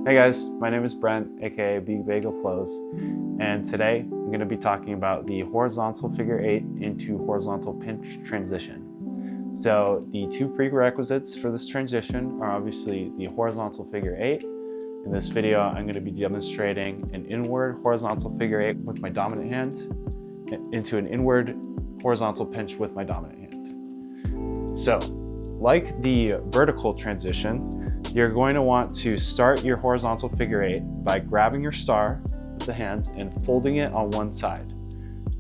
Hey guys, my name is Brent, aka Big Bagel Flows, and today I'm going to be talking about the horizontal figure 8 into horizontal pinch transition. So the two prerequisites for this transition are obviously the horizontal figure 8. In this video, I'm going to be demonstrating an inward horizontal figure 8 with my dominant hand into an inward horizontal pinch with my dominant hand. So, like the vertical transition, you're going to want to start your horizontal figure 8 by grabbing your star with the hands and folding it on one side.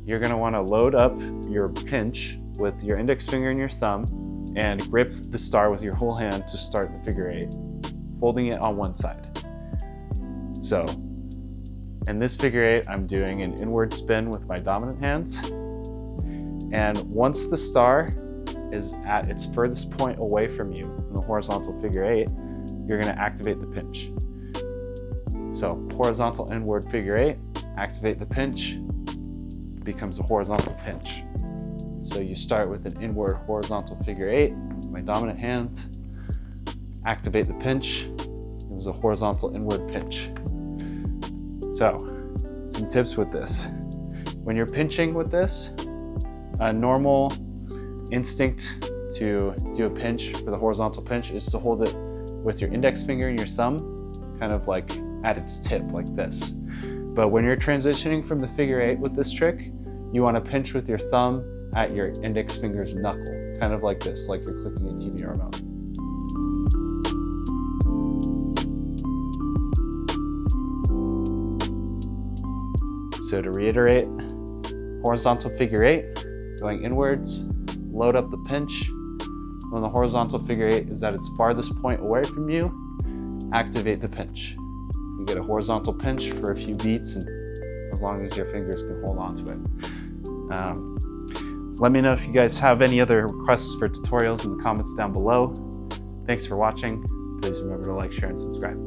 You're going to want to load up your pinch with your index finger and your thumb and grip the star with your whole hand to start the figure 8, folding it on one side. So, in this figure 8, I'm doing an inward spin with my dominant hands. And once the star is at its furthest point away from you in the horizontal figure 8, you're going to activate the pinch. So horizontal inward figure 8, activate the pinch, becomes a horizontal pinch. So you start with an inward horizontal figure 8, my dominant hand, activate the pinch, it was a horizontal inward pinch. So some tips with this. When you're pinching with this, a normal instinct to do a pinch for the horizontal pinch is to hold it with your index finger and your thumb, kind of like at its tip like this. But when you're transitioning from the figure 8 with this trick, you want to pinch with your thumb at your index finger's knuckle, kind of like this, like you're clicking a TV remote. So to reiterate, horizontal figure 8, going inwards, load up the pinch. When the horizontal figure 8 is at its farthest point away from you, activate the pinch. You get a horizontal pinch for a few beats, and as long as your fingers can hold on to it. Let me know if you guys have any other requests for tutorials in the comments down below. Thanks for watching. Please remember to like, share, and subscribe.